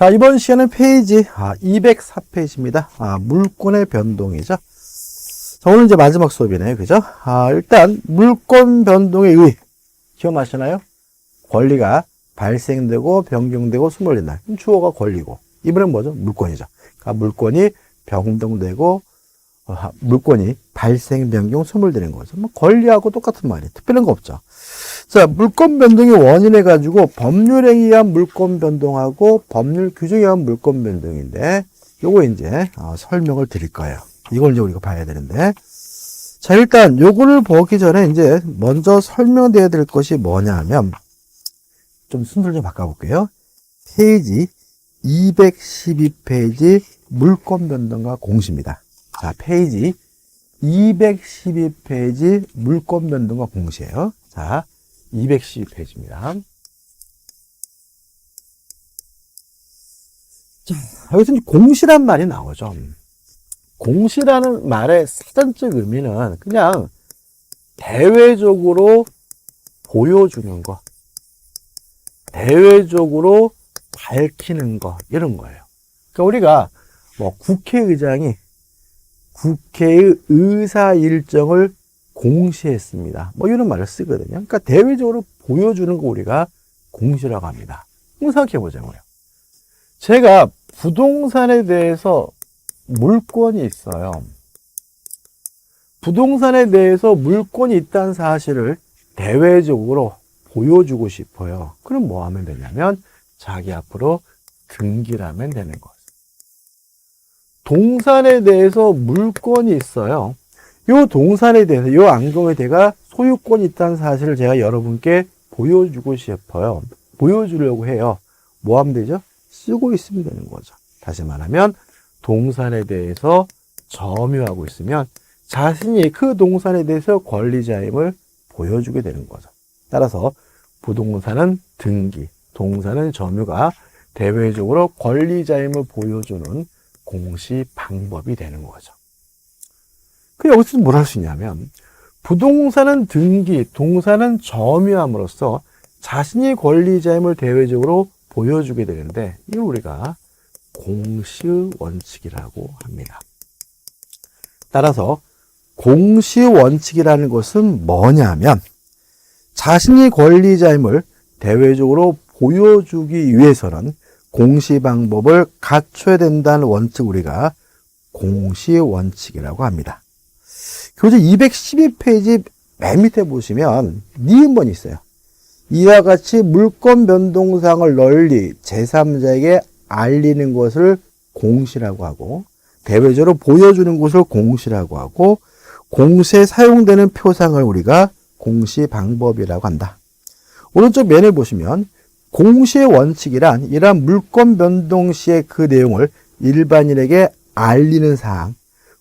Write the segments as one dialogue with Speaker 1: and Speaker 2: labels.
Speaker 1: 자, 이번 시간은 페이지 204페이지입니다. 물권의 변동이죠. 자, 오늘 이제 마지막 수업이네요. 그죠? 일단 물권 변동의 의 기억나시나요? 권리가 발생되고 변경되고 소멸된다. 주어가 권리고 이번엔 뭐죠? 물권이죠. 그러니까 물권이 변동되고 물권이 발생, 변경, 소멸되는 거죠. 뭐 권리하고 똑같은 말이에요. 특별한 거 없죠. 자, 물권 변동의 원인해 가지고 법률에 의한 물권 변동하고 법률 규정에 의한 물권 변동인데 요거 이제 설명을 드릴 거예요. 이걸 이제 우리가 봐야 되는데, 자, 일단 요거를 보기 전에 이제 먼저 설명드려야 될 것이 뭐냐면, 좀 순서를 좀 바꿔볼게요. 페이지 212페이지 물권 변동과 공시입니다. 자, 페이지 212페이지 물권 변동과 공시예요. 자, 212페이지입니다. 자, 여기서 이제 공시란 말이 나오죠. 공시라는 말의 사전적 의미는 그냥 대외적으로 보여주는 거, 대외적으로 밝히는 거, 이런 거예요. 그러니까 우리가 뭐 국회의장이 국회의 의사 일정을 공시했습니다. 뭐 이런 말을 쓰거든요. 그러니까 대외적으로 보여주는 거 우리가 공시라고 합니다. 한번 생각해 보자고요. 제가 부동산에 대해서 물권이 있어요. 부동산에 대해서 물권이 있다는 사실을 대외적으로 보여주고 싶어요. 그럼 뭐 하면 되냐면 자기 앞으로 등기를 하면 되는 거죠. 동산에 대해서 물권이 있어요. 이 동산에 대해서, 이 안경에 제가 소유권이 있다는 사실을 제가 여러분께 보여주고 싶어요. 보여주려고 해요. 뭐 하면 되죠? 쓰고 있으면 되는 거죠. 다시 말하면 동산에 대해서 점유하고 있으면 자신이 그 동산에 대해서 권리자임을 보여주게 되는 거죠. 따라서 부동산은 등기, 동산은 점유가 대외적으로 권리자임을 보여주는 공시 방법이 되는 거죠. 그 여기서 뭘 할 수 있냐면 부동산은 등기, 동산은 점유함으로써 자신이 권리자임을 대외적으로 보여주게 되는데 이걸 우리가 공시의 원칙이라고 합니다. 따라서 공시의 원칙이라는 것은 뭐냐면 자신이 권리자임을 대외적으로 보여주기 위해서는 공시 방법을 갖춰야 된다는 원칙 우리가 공시의 원칙이라고 합니다. 교재 212페이지 맨 밑에 보시면 니은번이 있어요. 이와 같이 물권 변동사항을 널리 제3자에게 알리는 것을 공시라고 하고 대외적으로 보여주는 것을 공시라고 하고 공시에 사용되는 표상을 우리가 공시 방법이라고 한다. 오른쪽 맨에 보시면 공시의 원칙이란 이러한 물권 변동 시의 그 내용을 일반인에게 알리는 사항,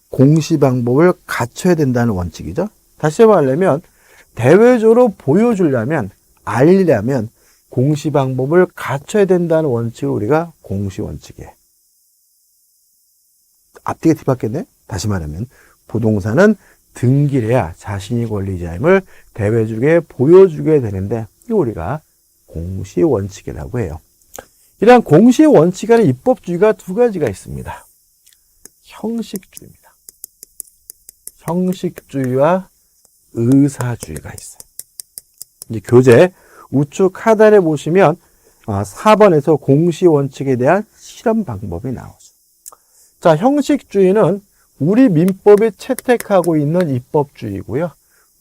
Speaker 1: 공시 방법을 갖춰야 된다는 원칙이죠. 다시 말하면 대외적으로 보여주려면, 알리려면 공시 방법을 갖춰야 된다는 원칙을 우리가 공시 원칙이에요. 앞뒤가 뒤바뀌었네? 다시 말하면 부동산은 등기를 해야 자신이 권리자임을 대외적으로 보여주게 되는데 이거 우리가 공시 원칙이라고 해요. 이러한 공시 원칙 안에 입법주의가 두 가지가 있습니다. 형식주의입니다. 형식주의와 의사주의가 있어요. 이제 교재 우측 하단에 보시면 4번에서 공시 원칙에 대한 실험 방법이 나오죠. 자, 형식주의는 우리 민법에 채택하고 있는 입법주의고요.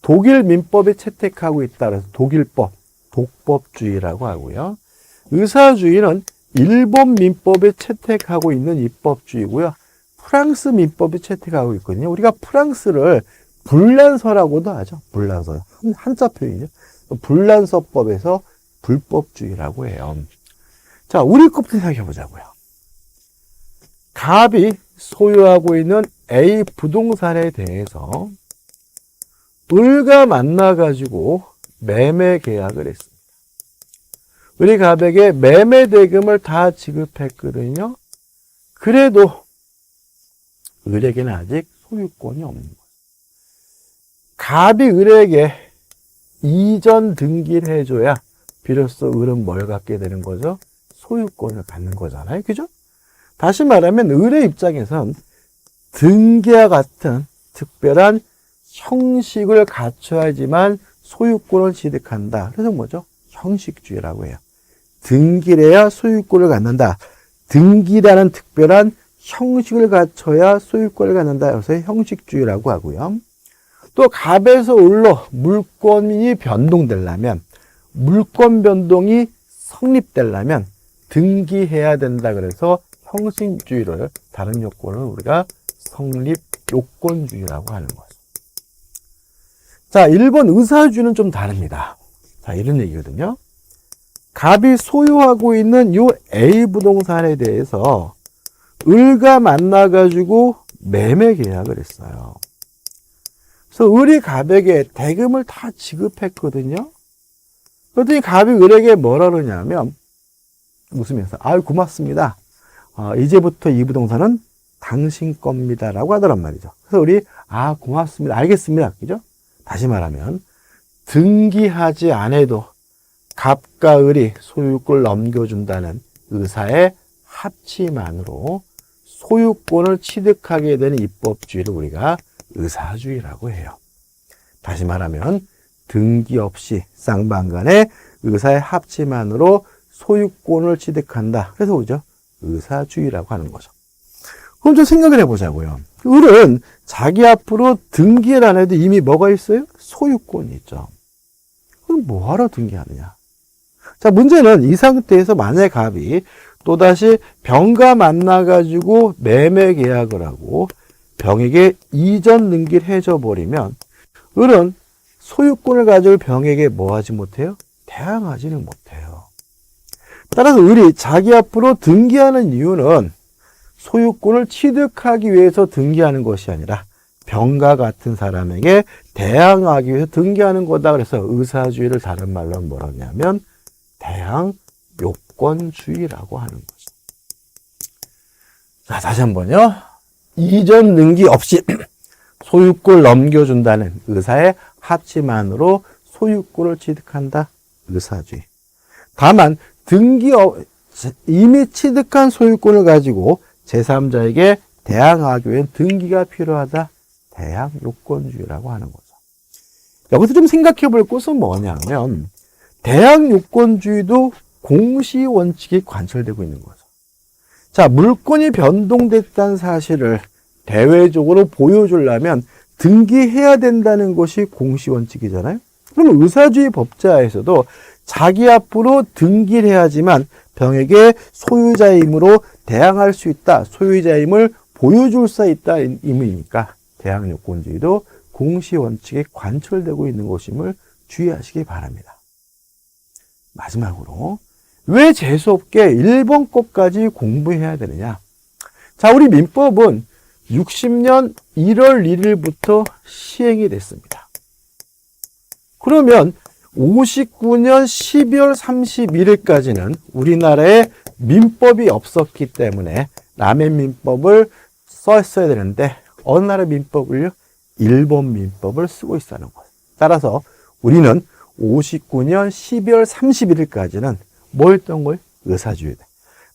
Speaker 1: 독일 민법에 채택하고 있다 그래서 독일법, 독법주의라고 하고요. 의사주의는 일본 민법에 채택하고 있는 입법주의고요. 프랑스 민법에 채택하고 있거든요. 우리가 프랑스를 불란서라고도 하죠. 불란서. 한자 표현이죠. 불란서법에서 불법주의라고 해요. 자, 우리 것부터 생각해 보자고요. 갑이 소유하고 있는 A 부동산에 대해서 을과 만나가지고 매매 계약을 했습니다. 우리 갑에게 매매 대금을 다 지급했거든요. 그래도 을에게는 아직 소유권이 없는 거예요. 갑이 을에게 이전 등기를 해줘야 비로소 을은 뭘 갖게 되는 거죠? 소유권을 갖는 거잖아요. 그죠? 다시 말하면 을의 입장에선 등기와 같은 특별한 형식을 갖춰야지만 소유권을 취득한다. 그래서 뭐죠? 형식주의라고 해요. 등기를 해야 소유권을 갖는다. 등기라는 특별한 형식을 갖춰야 소유권을 갖는다. 그래서 형식주의라고 하고요. 또 갑에서 을로 물권이 변동되려면, 물권 변동이 성립되려면 등기해야 된다. 그래서 형식주의를, 다른 요건을 우리가 성립 요건주의라고 하는 거죠. 자, 1번 의사주의는 좀 다릅니다. 자, 이런 얘기거든요. 갑이 소유하고 있는 요 A 부동산에 대해서 을과 만나가지고 매매 계약을 했어요. 그래서 을이 갑에게 대금을 다 지급했거든요. 그랬더니 갑이 을에게 뭐라 그러냐면, 웃으면서, 아유, 고맙습니다. 이제부터 이 부동산은 당신 겁니다. 라고 하더란 말이죠. 그래서 을이, 아, 고맙습니다. 알겠습니다. 그죠? 다시 말하면, 등기하지 않아도 갑과 을이 소유권을 넘겨준다는 의사의 합치만으로 소유권을 취득하게 되는 입법주의를 우리가 의사주의라고 해요. 다시 말하면 등기 없이 쌍방간의 의사의 합치만으로 소유권을 취득한다. 그래서 뭐죠? 의사주의라고 하는 거죠. 그럼 좀 생각을 해보자고요. 을은 자기 앞으로 등기를 안 해도 이미 뭐가 있어요? 소유권이 있죠. 그럼 뭐하러 등기하느냐? 자, 문제는 이 상태에서 만약에 갑이 또다시 병과 만나가지고 매매 계약을 하고 병에게 이전 등기를 해줘버리면 을은 소유권을 가지고 병에게 뭐 하지 못해요? 대항하지는 못해요. 따라서 을이 자기 앞으로 등기하는 이유는 소유권을 취득하기 위해서 등기하는 것이 아니라 병과 같은 사람에게 대항하기 위해서 등기하는 거다. 그래서 의사주의를 다른 말로 뭐라 하냐면 대항 요건주의라고 하는 거죠. 자, 다시 한번요. 이전 등기 없이 소유권을 넘겨준다는 의사의 합치만으로 소유권을 취득한다. 의사주의. 다만 이미 취득한 소유권을 가지고 제3자에게 대항하기 위해 등기가 필요하다. 대항 요건주의라고 하는 거죠. 여기서 좀 생각해 볼 것은 뭐냐면 대항 요건주의도 공시 원칙이 관철되고 있는 거죠. 자, 물권이 변동됐다는 사실을 대외적으로 보여주려면 등기해야 된다는 것이 공시 원칙이잖아요. 그럼 의사주의 법자에서도 자기 앞으로 등기를 해야지만 병에게 소유자의 힘으로 대항할 수 있다. 소유자의 힘을 보여줄 수 있다. 의미니까 대항 요건주의도 공시 원칙에 관철되고 있는 것임을 주의하시기 바랍니다. 마지막으로 왜 재수없게 1번 것까지 공부해야 되느냐? 자, 우리 민법은 60년 1월 1일부터 시행이 됐습니다. 그러면 59년 12월 31일까지는 우리나라에 민법이 없었기 때문에 남의 민법을 썼어야 되는데 어느 나라 민법을요? 일본 민법을 쓰고 있다는 거예요. 따라서 우리는 59년 12월 31일까지는 뭐 했던 거예요? 의사주의다.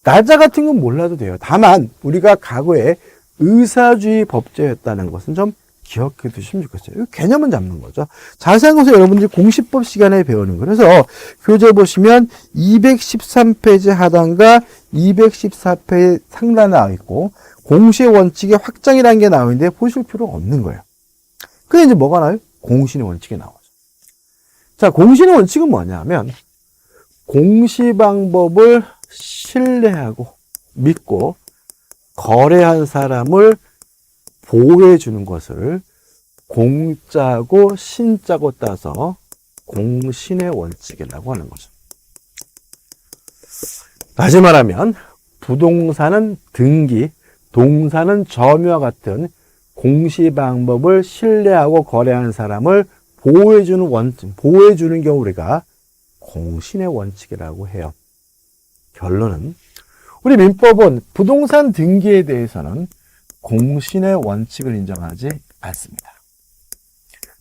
Speaker 1: 날짜 같은 건 몰라도 돼요. 다만 우리가 과거에 의사주의 법제였다는 것은 좀 기억해 두시면 좋겠어요. 개념은 잡는 거죠. 자세한 것은 여러분들이 공시법 시간에 배우는 거예요. 그래서 교재 보시면 213페이지 하단과 214페이지 상단 나와 있고 공시의 원칙의 확장이라는 게 나오는데 보실 필요가 없는 거예요. 그게 이제 뭐가 나와요? 공시의 원칙이 나오죠. 자, 공시의 원칙은 뭐냐면 공시 방법을 신뢰하고 믿고 거래한 사람을 보호해 주는 것을 공자고 신자고 따서 공신의 원칙이라고 하는 거죠. 다시 말하면 부동산은 등기, 동사는 점유와 같은 공시 방법을 신뢰하고 거래하는 사람을 보호해 주는 원칙, 보호해 주는 경우 우리가 공신의 원칙이라고 해요. 결론은 우리 민법은 부동산 등기에 대해서는 공신의 원칙을 인정하지 않습니다.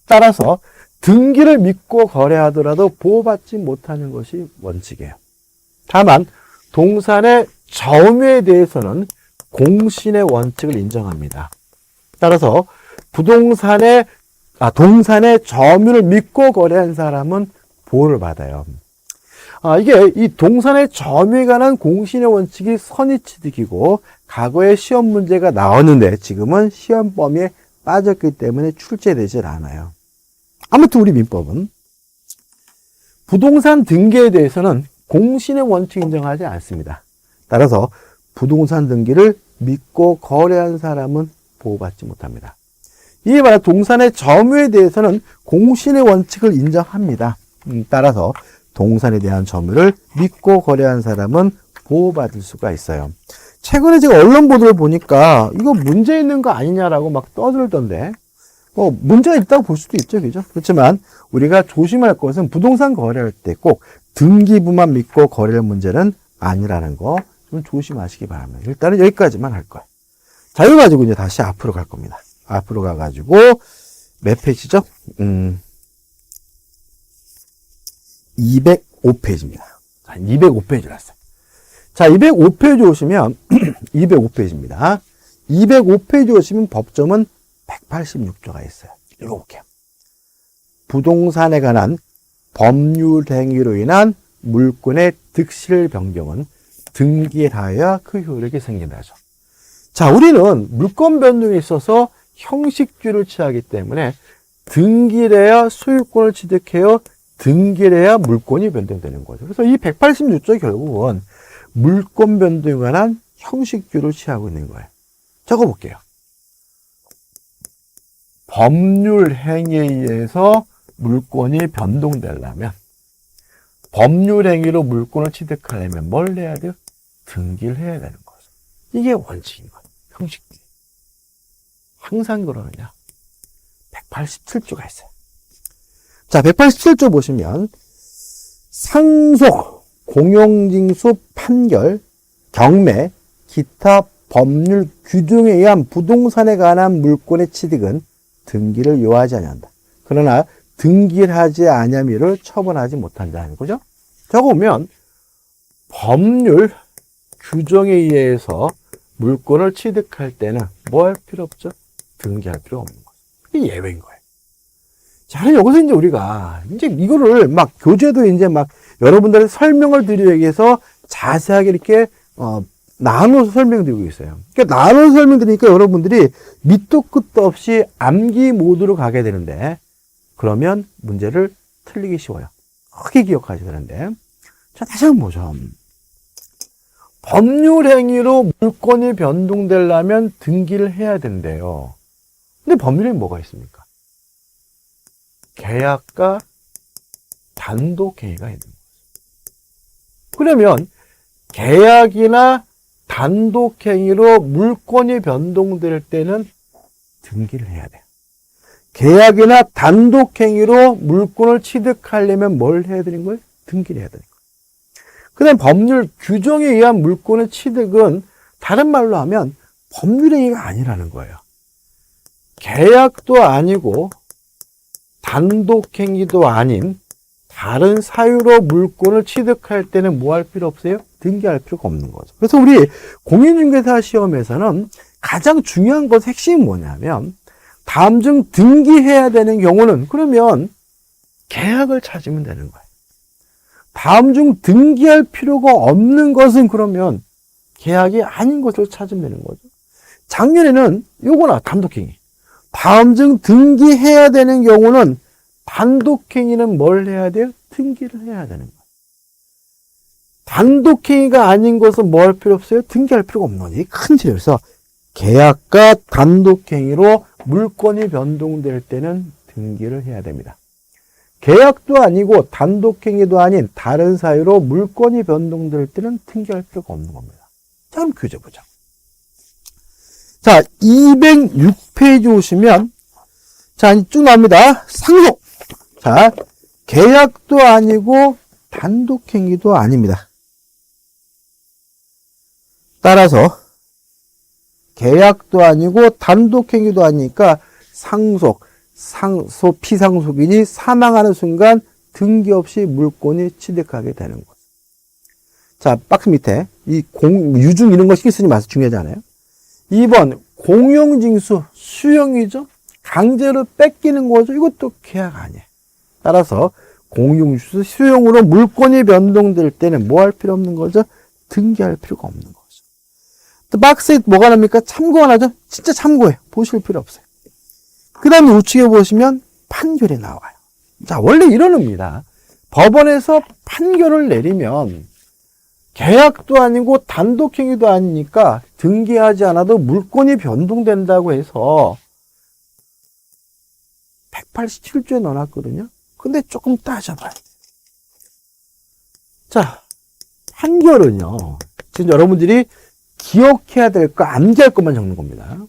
Speaker 1: 따라서 등기를 믿고 거래하더라도 보호받지 못하는 것이 원칙이에요. 다만 동산의 점유에 대해서는 공신의 원칙을 인정합니다. 따라서 동산의 점유를 믿고 거래한 사람은 보호를 받아요. 이게 이 동산의 점유에 관한 공신의 원칙이 선의취득이고 과거에 시험 문제가 나왔는데 지금은 시험 범위에 빠졌기 때문에 출제되질 않아요. 아무튼 우리 민법은 부동산 등기에 대해서는 공신의 원칙 인정하지 않습니다. 따라서 부동산 등기를 믿고 거래한 사람은 보호받지 못합니다. 이에 반해 동산의 점유에 대해서는 공신의 원칙을 인정합니다. 따라서 동산에 대한 점유를 믿고 거래한 사람은 보호받을 수가 있어요. 최근에 제가 언론 보도를 보니까 이거 문제 있는 거 아니냐라고 막 떠들던데, 문제가 있다고 볼 수도 있죠, 그죠? 그렇지만 우리가 조심할 것은 부동산 거래할 때 꼭 등기부만 믿고 거래할 문제는 아니라는 거 좀 조심하시기 바랍니다. 일단은 여기까지만 할 거예요. 자, 이거 가지고 이제 다시 앞으로 갈 겁니다. 앞으로 가가지고 몇 페이지죠? 205페이지입니다. 자, 205페이지 났어요. 자, 205페이지 오시면 205페이지입니다. 205페이지 오시면 법조문 186조가 있어요. 읽어볼게요. 부동산에 관한 법률 행위로 인한 물권의 득실 변경은 등기에 하여 그 효력이 생긴다죠. 자, 우리는 물권 변동에 있어서 형식주의를 취하기 때문에 등기를 해야 소유권을 취득해요. 등기를 해야 물권이 변동되는 거죠. 그래서 이 186조 결국은 물권 변동에 관한 형식주의를 취하고 있는 거예요. 적어볼게요. 법률 행위에 의해서 물권이 변동되려면, 법률 행위로 물권을 취득하려면 뭘 해야 돼요? 등기를 해야 되는 거죠. 이게 원칙인 거예요. 형식주의. 항상 그러느냐? 187조가 있어요. 자, 187조 보시면 상속, 공용징수, 판결, 경매, 기타 법률 규정에 의한 부동산에 관한 물권의 취득은 등기를 요하지 아니한다. 그러나 등기를 하지 아니함이를 처분하지 못한다는 거죠. 적어보면 법률 규정에 의해서 물권을 취득할 때는 뭐 할 필요 없죠? 등기할 필요 없는 거죠. 이게 예외인 거예요. 자, 여기서 이제 우리가 이제 이거를 막 교재도 이제 막 여러분들의 설명을 드리기 위해서 자세하게 이렇게 나눠서 설명드리고 있어요. 그러니까 나눠서 설명드리니까 여러분들이 밑도 끝도 없이 암기 모드로 가게 되는데, 그러면 문제를 틀리기 쉬워요. 크게 기억하셔야 되는데. 자, 다시 한번 보죠. 법률 행위로 물권이 변동되려면 등기를 해야 된대요. 근데 법률에 뭐가 있습니까? 계약과 단독행위가 있는 거죠. 그러면 계약이나 단독행위로 물권이 변동될 때는 등기를 해야 돼요. 계약이나 단독행위로 물권을 취득하려면 뭘 해야 되는 거예요? 등기를 해야 되는 거예요. 그 다음 법률 규정에 의한 물권의 취득은 다른 말로 하면 법률행위가 아니라는 거예요. 계약도 아니고 단독행위도 아닌 다른 사유로 물권을 취득할 때는 뭐 할 필요 없어요? 등기할 필요가 없는 거죠. 그래서 우리 공인중개사 시험에서는 가장 중요한 것 핵심이 뭐냐면, 다음 중 등기해야 되는 경우는 그러면 계약을 찾으면 되는 거예요. 다음 중 등기할 필요가 없는 것은 그러면 계약이 아닌 것을 찾으면 되는 거죠. 작년에는 요거나 단독행위. 다음 중 등기해야 되는 경우는 단독행위는 뭘 해야 돼요? 등기를 해야 되는 거예요. 단독행위가 아닌 것은 뭐 할 필요 없어요? 등기할 필요가 없는 거지. 큰 틀에서 계약과 단독행위로 물권이 변동될 때는 등기를 해야 됩니다. 계약도 아니고 단독행위도 아닌 다른 사유로 물권이 변동될 때는 등기할 필요가 없는 겁니다. 자, 그럼 교재 보자. 자, 206페이지 오시면, 자, 쭉 나옵니다. 상속. 자, 계약도 아니고 단독행위도 아닙니다. 따라서 계약도 아니고 단독행위도 아니니까 상속, 피상속인이 사망하는 순간 등기 없이 물권이 취득하게 되는 거죠. 자, 박스 밑에 유증 이런 거 신경 쓰지 마세요. 중요하지 않아요. 2번, 공용징수, 수용이죠. 강제로 뺏기는 거죠. 이것도 계약 아니에요. 따라서 공용징수, 수용으로 물권이 변동될 때는 뭐 할 필요 없는 거죠? 등기할 필요가 없는 거죠. 또 박스에 뭐가 납니까? 참고가 나죠? 진짜 참고해요. 보실 필요 없어요. 그 다음에 우측에 보시면 판결이 나와요. 자, 원래 이런 의미입니다. 법원에서 판결을 내리면 계약도 아니고 단독행위도 아니니까 등기하지 않아도 물권이 변동된다고 해서 187조에 넣어놨거든요. 근데 조금 따져봐야 돼요. 자, 판결은요. 지금 여러분들이 기억해야 될 거, 암기할 것만 적는 겁니다.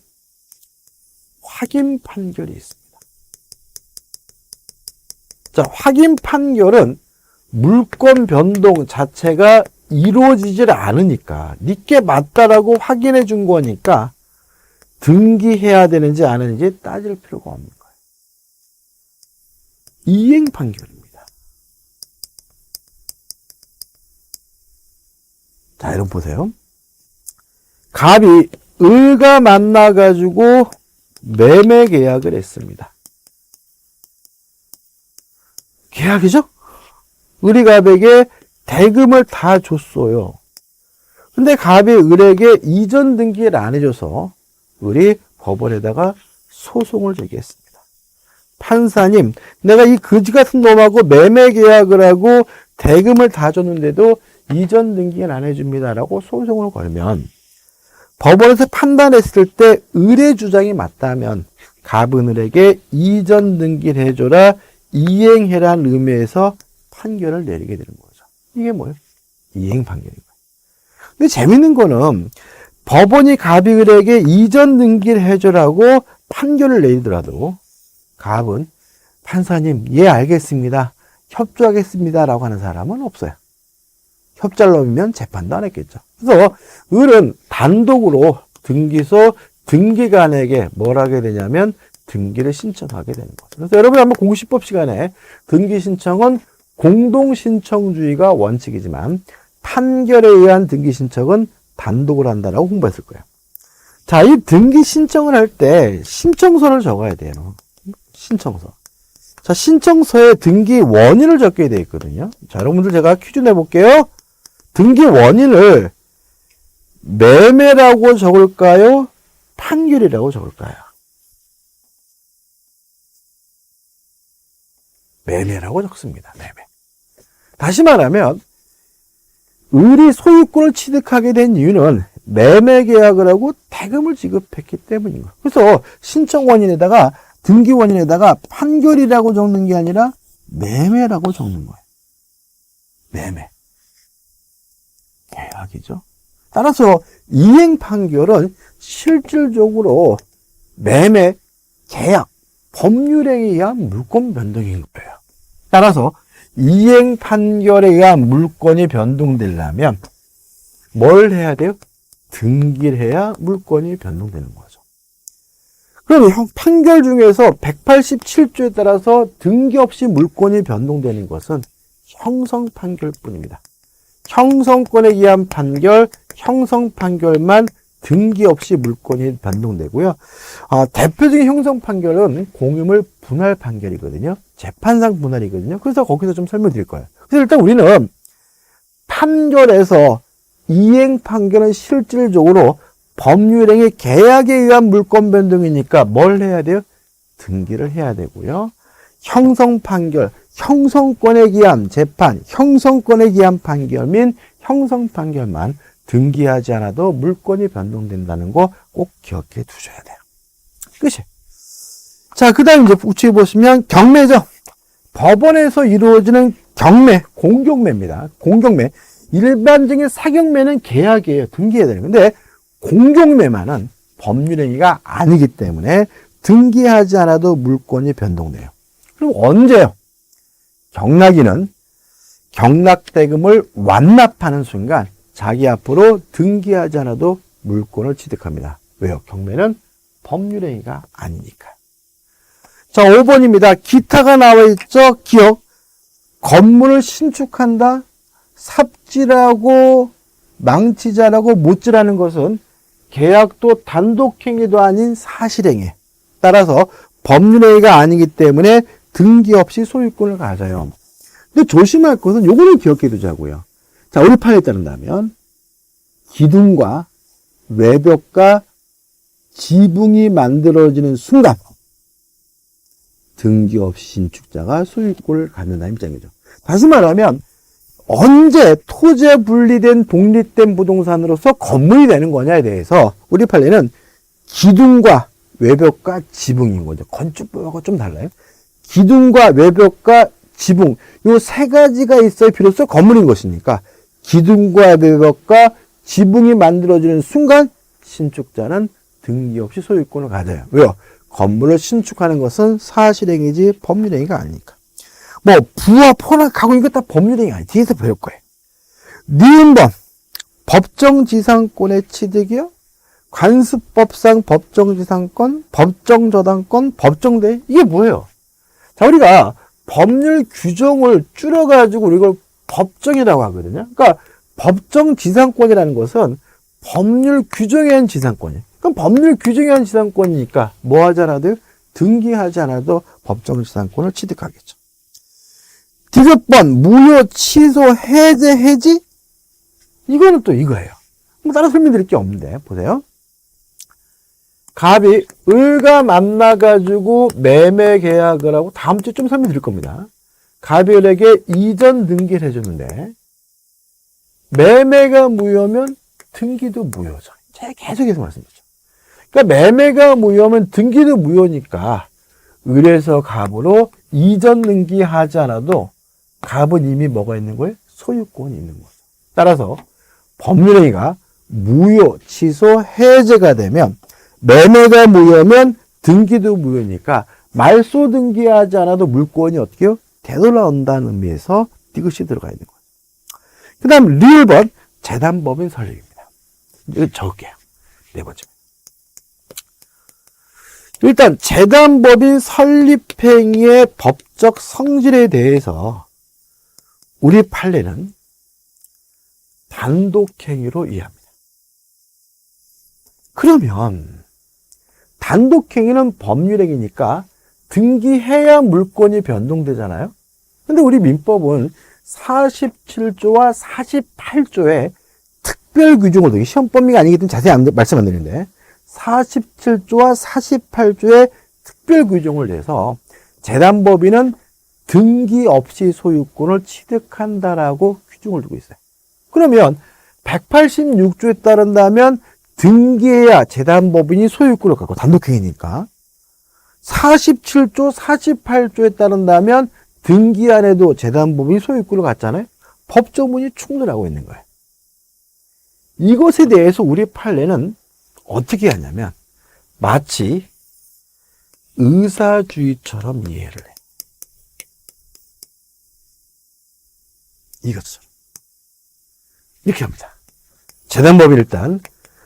Speaker 1: 확인 판결이 있습니다. 자, 확인 판결은 물권 변동 자체가 이루어지질 않으니까 니께 맞다라고 확인해 준 거니까 등기해야 되는지 안 하는지 따질 필요가 없는 거예요. 이행 판결입니다. 자, 여러분 보세요. 갑이 을과 만나가지고 매매 계약을 했습니다. 계약이죠? 을이 갑에게 대금을 다 줬어요. 근데 갑이 을에게 이전 등기를 안 해줘서 을이 법원에다가 소송을 제기했습니다. 판사님, 내가 이 거지 같은 놈하고 매매 계약을 하고 대금을 다 줬는데도 이전 등기를 안 해줍니다라고 소송을 걸면 법원에서 판단했을 때 을의 주장이 맞다면 갑은 을에게 이전 등기를 해줘라, 이행해라는 의미에서 판결을 내리게 되는 거죠. 이게 뭐예요? 이행 판결인 거예요. 근데 재밌는 거는 법원이 갑이 을에게 이전 등기를 해줘라고 판결을 내리더라도 갑은 판사님, 예, 알겠습니다. 협조하겠습니다. 라고 하는 사람은 없어요. 협잘놈이면 재판도 안 했겠죠. 그래서 을은 단독으로 등기소 등기관에게 뭘 하게 되냐면 등기를 신청하게 되는 거죠. 그래서 여러분 한번 공시법 시간에 등기 신청은 공동신청주의가 원칙이지만 판결에 의한 등기 신청은 단독으로 한다라고 공부했을 거예요. 자, 이 등기 신청을 할 때 신청서를 적어야 돼요. 신청서. 자, 신청서에 등기 원인을 적게 되어 있거든요. 자, 여러분들 제가 퀴즈 내볼게요. 등기 원인을 매매라고 적을까요? 판결이라고 적을까요? 매매라고 적습니다. 매매. 다시 말하면 을이 소유권을 취득하게 된 이유는 매매 계약을 하고 대금을 지급했기 때문인 거예요. 그래서 신청 원인에다가 등기 원인에다가 판결이라고 적는 게 아니라 매매라고 적는 거예요. 매매. 계약이죠. 따라서 이행 판결은 실질적으로 매매, 계약, 법률에 의한 물권 변동인 거예요. 따라서 이행 판결에 의한 물권이 변동되려면 뭘 해야 돼요? 등기를 해야 물권이 변동되는 거죠. 그럼 판결 중에서 187조에 따라서 등기 없이 물권이 변동되는 것은 형성 판결뿐입니다. 형성권에 의한 판결, 형성 판결만 등기 없이 물권이 변동되고요. 대표적인 형성 판결은 공유물 분할 판결이거든요. 재판상 분할이거든요. 그래서 거기서 좀 설명드릴 거예요. 그래서 일단 우리는 판결에서 이행 판결은 실질적으로 법률행위 계약에 의한 물권 변동이니까 뭘 해야 돼요? 등기를 해야 되고요. 형성 판결, 형성권에 기한 재판, 형성권에 기한 판결 및 형성 판결만 등기하지 않아도 물권이 변동된다는 거 꼭 기억해 두셔야 돼요. 끝이. 자, 그 다음 이제 우측에 보시면 경매죠. 법원에서 이루어지는 경매, 공경매입니다. 공경매. 일반적인 사경매는 계약이에요. 등기해야 되는. 근데 공경매만은 법률행위가 아니기 때문에 등기하지 않아도 물권이 변동돼요. 그럼 언제요? 경락인은 경락대금을 완납하는 순간 자기 앞으로 등기하지 않아도 물권을 취득합니다. 왜요? 경매는 법률행위가 아니니까요. 자, 5번입니다. 기타가 나와 있죠? 기억. 건물을 신축한다, 삽질하고 망치자라고 못질하는 것은 계약도 단독행위도 아닌 사실행위. 따라서 법률행위가 아니기 때문에 등기 없이 소유권을 가져요. 근데 조심할 것은 요거는 기억해 두자고요. 자, 우리 판에 따른다면 기둥과 외벽과 지붕이 만들어지는 순간 등기 없이 신축자가 소유권을 갖는다는 입장이죠. 다시 말하면 언제 토지에 분리된 독립된 부동산으로서 건물이 되는 거냐에 대해서 우리 판례는 기둥과 외벽과 지붕인 거죠. 건축법하고 좀 달라요. 기둥과 외벽과 지붕, 요 세 가지가 있어야 비로소 건물인 것이니까 기둥과 외벽과 지붕이 만들어지는 순간 신축자는 등기 없이 소유권을 가져요. 왜요? 건물을 신축하는 것은 사실행위지 법률행위가 아니니까. 뭐 부와 포낙하고 이거 다 법률행위 아니에요. 뒤에서 배울 거예요. 니은번 법정지상권의 취득이요. 관습법상 법정지상권, 법정저당권, 법정대위 이게 뭐예요? 자, 우리가 법률 규정을 줄여가지고 우리가 법정이라고 하거든요. 그러니까 법정지상권이라는 것은 법률 규정에 의한 지상권이에요. 그럼 법률 규정에 의한 지상권이니까 뭐 하지 않아도 등기하지 않아도 법정지상권을 취득하겠죠. 디귿번 무효, 취소, 해제, 해지 이거는 또 이거예요. 뭐 따로 설명드릴 게 없는데 보세요. 갑이 을과 만나가지고 매매 계약을 하고 다음 주에 좀 설명드릴 겁니다. 갑이 을에게 이전 등기를 해줬는데 매매가 무효면 등기도 무효죠. 제가 계속해서 말씀드렸죠. 그러니까 매매가 무효면 등기도 무효니까 을에서 갑으로 이전 등기하지 않아도 갑은 이미 뭐가 있는 거예요? 소유권이 있는 거죠. 따라서 법률행위가 무효, 취소, 해제가 되면 매매가 무효면 등기도 무효니까 말소 등기하지 않아도 물권이 어떻게 해요? 되돌아온다는 의미에서 이것이 들어가 있는 거예요. 그 다음 리을번 재단법인 설립입니다. 이거 적을게요. 네 번째. 일단 재단법인 설립행위의 법적 성질에 대해서 우리 판례는 단독행위로 이해합니다. 그러면 단독행위는 법률행위니까 등기해야 물권이 변동되잖아요. 근데 우리 민법은 47조와 48조에 특별 규정을 두기, 시험 범위가 아니기 때문에 자세히 말씀 안 드리는데 47조와 48조에 특별 규정을 내서 재단법인은 등기 없이 소유권을 취득한다라고 규정을 두고 있어요. 그러면 186조에 따른다면 등기해야 재단법인이 소유권을 갖고 단독행위니까 47조, 48조에 따른다면 등기 안 해도 재단법인이 소유권을 갖잖아요. 법조문이 충돌하고 있는 거예요. 이것에 대해서 우리 판례는 어떻게 하냐면 마치 의사주의처럼 이해를 해. 이것처럼. 이렇게 합니다. 재단법인 일단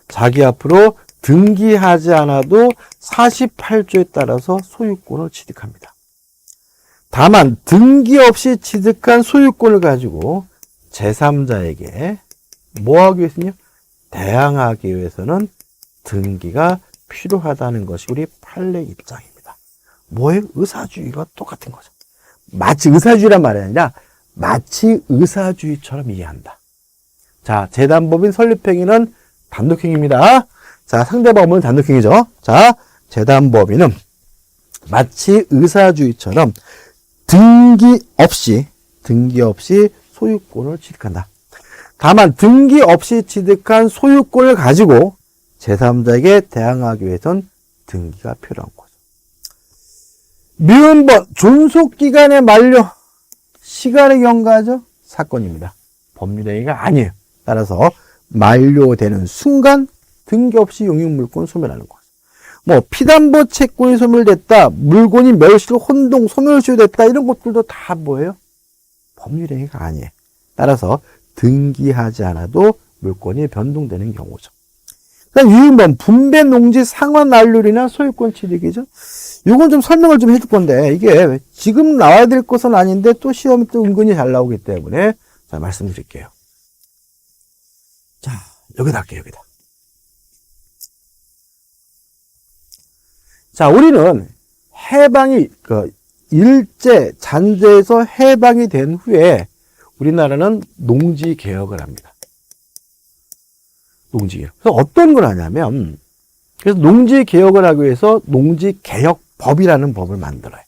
Speaker 1: 자기 앞으로 등기하지 않아도 48조에 따라서 소유권을 취득합니다. 다만 등기 없이 취득한 소유권을 가지고 제3자에게 뭐 하기 위해서요? 대항하기 위해서는 등기가 필요하다는 것이 우리 판례 입장입니다. 뭐예요? 의사주의가 똑같은 거죠. 마치 의사주의란 말이 아니라 마치 의사주의처럼 이해한다. 자, 재단법인 설립행위는 단독행위입니다. 자, 상대법은 단독행위죠. 자, 재단법인은 마치 의사주의처럼 등기 없이 소유권을 취득한다. 다만 등기 없이 취득한 소유권을 가지고 제3자에게 대항하기 위해선 등기가 필요한 거죠. 미음번 존속기간의 만료 시간의 경과죠. 사건입니다. 법률행위가 아니에요. 따라서 만료되는 순간 등기 없이 용익물권 소멸하는 거죠. 뭐 피담보 채권이 소멸됐다, 물건이 멸실, 혼동, 소멸시효됐다 이런 것들도 다 뭐예요? 법률행위가 아니에요. 따라서 등기하지 않아도 물건이 변동되는 경우죠. 그다음 유의번 분배 농지 상환 완료이나 소유권 취득이죠. 이건 좀 설명을 좀 해줄 건데 이게 지금 나와야 될 것은 아닌데 또 시험이 또 은근히 잘 나오기 때문에 자, 말씀드릴게요. 자, 여기다 할게요, 여기다. 자, 우리는 해방이, 일제, 잔재에서 해방이 된 후에 우리나라는 농지개혁을 합니다. 농지개혁. 그래서 어떤 걸 하냐면, 그래서 농지개혁을 하기 위해서 농지개혁법이라는 법을 만들어요.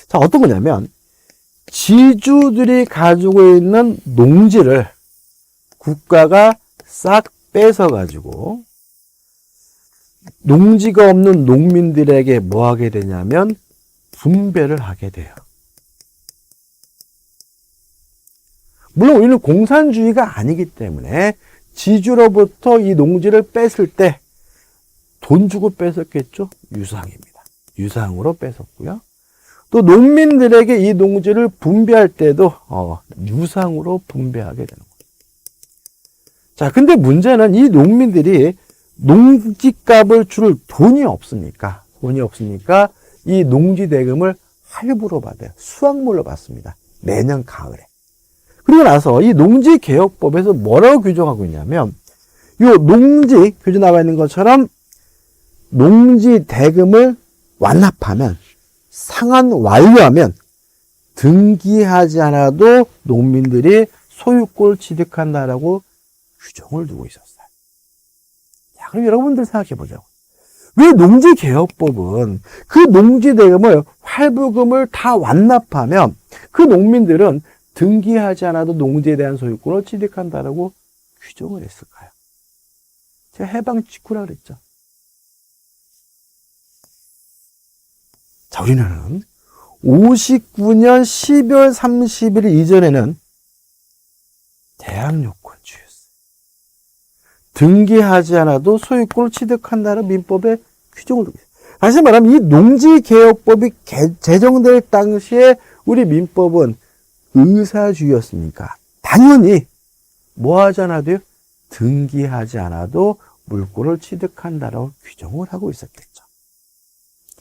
Speaker 1: 자, 어떤 거냐면, 지주들이 가지고 있는 농지를 국가가 싹 뺏어가지고, 농지가 없는 농민들에게 뭐 하게 되냐면, 분배를 하게 돼요. 물론 우리는 공산주의가 아니기 때문에 지주로부터 이 농지를 뺐을 때 돈 주고 뺏었겠죠? 유상입니다. 유상으로 뺏었고요. 또 농민들에게 이 농지를 분배할 때도 유상으로 분배하게 되는 거예요. 자, 근데 문제는 이 농민들이 농지값을 줄 돈이 없으니까 이 농지 대금을 할부로 받아요. 수확물로 받습니다. 매년 가을에. 그리고 나서 이 농지개혁법에서 뭐라고 규정하고 있냐면, 요 농지, 규정 나와 있는 것처럼 농지 대금을 완납하면, 상환 완료하면, 등기하지 않아도 농민들이 소유권을 취득한다라고 규정을 두고 있었어요. 자, 그럼 여러분들 생각해 보자고. 왜 농지개혁법은 그 농지 대금을, 할부금을 다 완납하면 그 농민들은 등기하지 않아도 농지에 대한 소유권을 취득한다라고 규정을 했을까요? 제가 해방 직후라 그랬죠. 자, 우리는 59년 12월 30일 이전에는 대항요건주의였어요. 등기하지 않아도 소유권을 취득한다는 민법에 규정을 두고 있어요. 다시 말하면 이 농지개혁법이 제정될 당시에 우리 민법은 의사주의였으니까 당연히 뭐 하지 않아도요? 등기하지 않아도 물권을 취득한다라고 규정을 하고 있었겠죠.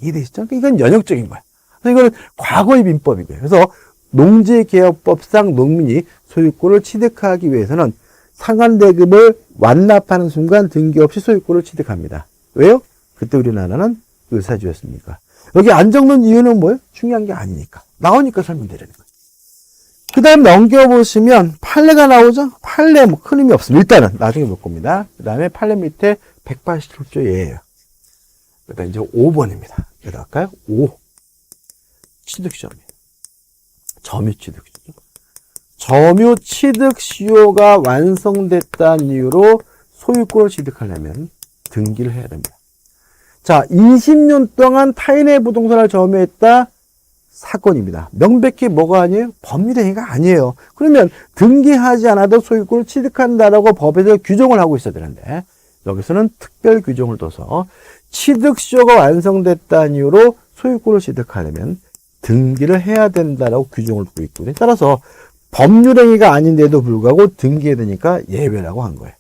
Speaker 1: 이해되시죠? 이건 연역적인 거야. 그래서 이건 과거의 민법이고요. 그래서 농지개혁법상 농민이 소유권을 취득하기 위해서는 상환대금을 완납하는 순간 등기 없이 소유권을 취득합니다. 왜요? 그때 우리나라는 의사주의였습니까? 여기 안 적는 이유는 뭐예요? 중요한 게 아니니까. 나오니까 설명드리는 거예요. 그 다음 넘겨보시면 판례가 나오죠? 판례 뭐 큰 의미 없습니다. 일단은 나중에 볼 겁니다. 그 다음에 판례 밑에 187조 예예요. 그다음 이제 5번입니다. 여기다 할까요? 5. 취득시효입니다. 점유취득시효. 점유취득시효가 완성됐다는 이유로 소유권을 취득하려면 등기를 해야 됩니다. 자, 20년 동안 타인의 부동산을 점유했다. 사건입니다. 명백히 뭐가 아니에요? 법률행위가 아니에요. 그러면 등기하지 않아도 소유권을 취득한다라고 법에서 규정을 하고 있어야 되는데 여기서는 특별 규정을 둬서 취득시효가 완성됐다는 이유로 소유권을 취득하려면 등기를 해야 된다라고 규정을 두고 있거든요. 따라서 법률행위가 아닌데도 불구하고 등기해야 되니까 예외라고 한 거예요.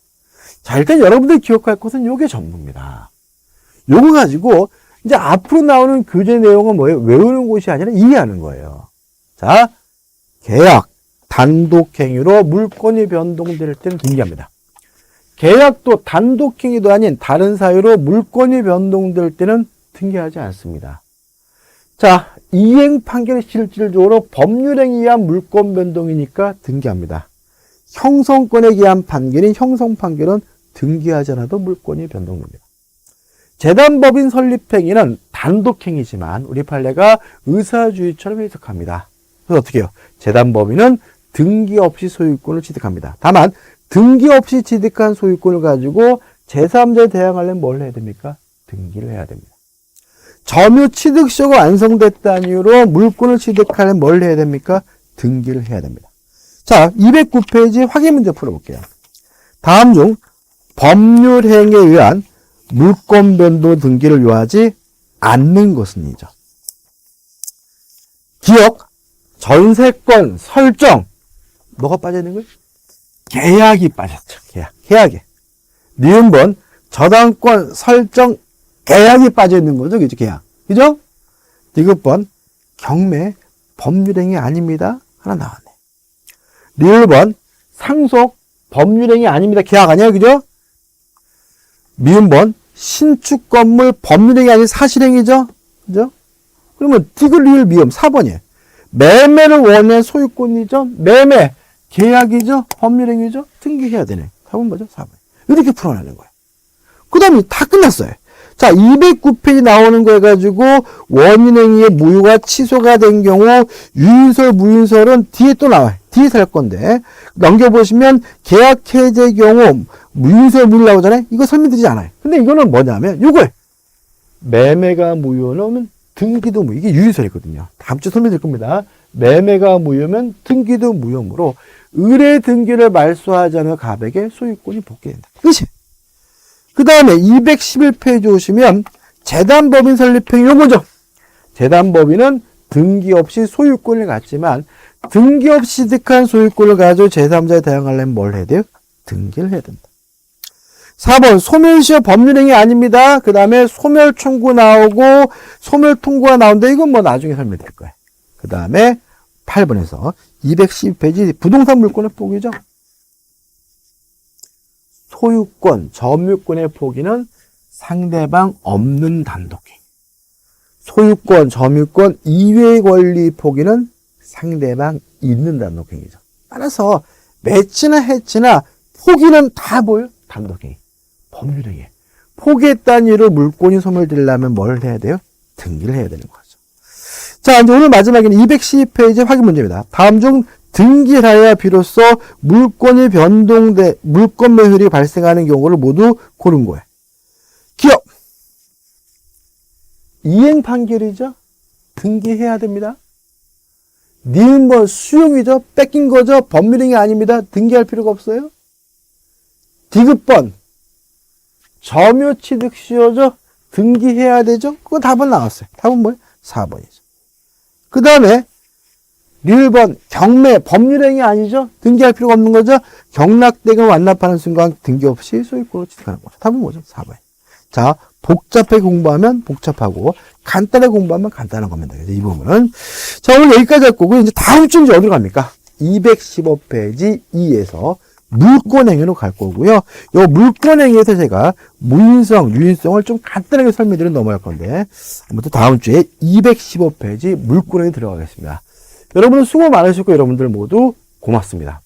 Speaker 1: 자, 일단 여러분들이 기억할 것은 요게 전부입니다. 요거 가지고 이제 앞으로 나오는 교재 내용은 뭐예요? 외우는 것이 아니라 이해하는 거예요. 자, 계약, 단독행위로 물권이 변동될 때는 등기합니다. 계약도 단독행위도 아닌 다른 사유로 물권이 변동될 때는 등기하지 않습니다. 자, 이행 판결이 실질적으로 법률행위에 의한 물권 변동이니까 등기합니다. 형성권에 의한 판결인 형성 판결은 등기하지 않아도 물권이 변동됩니다. 재단법인 설립행위는 단독행위지만 우리 판례가 의사주의처럼 해석합니다. 그래서 어떻게 해요? 재단법인은 등기 없이 소유권을 취득합니다. 다만 등기 없이 취득한 소유권을 가지고 제3자에 대항하려면 뭘 해야 됩니까? 등기를 해야 됩니다. 점유취득시효가 완성됐다는 이유로 물권을 취득하려면 뭘 해야 됩니까? 등기를 해야 됩니다. 자, 209페이지 확인 문제 풀어볼게요. 다음 중 법률행위에 의한 물권 변동 등기를 요하지 않는 것은이죠. 기억, 전세권 설정, 뭐가 빠져 있는 거예요? 계약이 빠졌죠. 계약에. 니은번 저당권 설정 계약이 빠져 있는 거죠. 그죠? 계약. 그죠? 디귿번 경매 법률행위 아닙니다. 하나 나왔네. 리을 번 상속 법률행위 아닙니다. 계약 아니에요. 그죠? 미음 번 신축 건물 법률행위 아닌 사실행위죠. 그죠? 그러면 디귿 리을 미음 4번이에요. 매매를 원해 소유권이죠. 매매 계약이죠. 법률행위죠. 등기해야 되네. 답은 뭐죠? 4번. 이렇게 풀어내는 거예요. 그 다음에 다 끝났어요. 자, 209페이지 나오는 거 해가지고 원인행위의 무효가 취소가 된 경우 유인설, 무인설은 뒤에 또 나와요. 뒤에서 할 건데 넘겨보시면 계약 해제 경우 무인설, 무인 나오잖아요. 이거 설명드리지 않아요. 근데 이거는 뭐냐면 이거예요. 매매가 무효는 등기도 무효. 이게 유인설이거든요. 다음 주에 설명드릴 겁니다. 매매가 무효면 등기도 무효므로 의뢰 등기를 말소하지 않은 갑에게 소유권이 복귀된다. 그치? 그 다음에 211페이지 오시면 재단법인 설립행위 요거죠. 재단법인은 등기 없이 소유권을 갖지만 등기 없이 취득한 소유권을 가지고 제3자에 대항하려면 뭘 해야 돼요? 등기를 해야 된다. 4번 소멸시효 법률행위 아닙니다. 그 다음에 소멸 청구 나오고 소멸 통고가 나오는데 이건 뭐 나중에 설명드릴 거예요. 그 다음에 8번에서 212페이지 부동산 물권의 포기죠. 소유권, 점유권의 포기는 상대방 없는 단독행위. 소유권, 점유권 이외의 권리 포기는 상대방 있는 단독행위죠. 따라서 매치나 해치나 포기는 다 뭐예요? 단독행위. 법률행위. 포기했다는 이유로 물권이 소멸되려면 뭘 해야 돼요? 등기를 해야 되는 거죠. 자, 이제 오늘 마지막에는 212페이지 확인 문제입니다. 다음 중 등기를 하여 비로소 물권이 변동돼 물권 매물이 발생하는 경우를 모두 고른 거예요. 기업 이행 판결이죠. 등기해야 됩니다. 니은 번 수용이죠. 뺏긴 거죠. 법률행위 아닙니다. 등기할 필요가 없어요. 디귿번 점유취득시효죠. 등기해야 되죠. 그건 답은 나왔어요. 답은 뭐예요? 4번이죠. 그 다음에 리을번 경매 법률행위 아니죠. 등기할 필요가 없는 거죠. 경락대금 완납하는 순간 등기 없이 소유권을 취득하는 거죠. 답은 뭐죠? 4번. 자, 복잡하게 공부하면 복잡하고 간단하게 공부하면 간단한 겁니다. 그래서 이 부분은 자, 오늘 여기까지 할 거고 이제 다음 주 이제 어디로 갑니까? 215페이지 2에서 물권행위로 갈 거고요. 요 물권행위에서 제가 무인성, 유인성을 좀 간단하게 설명드려 넘어갈 건데 아무튼 다음 주에 215페이지 물권행위 들어가겠습니다. 여러분은 수고 많으셨고 여러분들 모두 고맙습니다.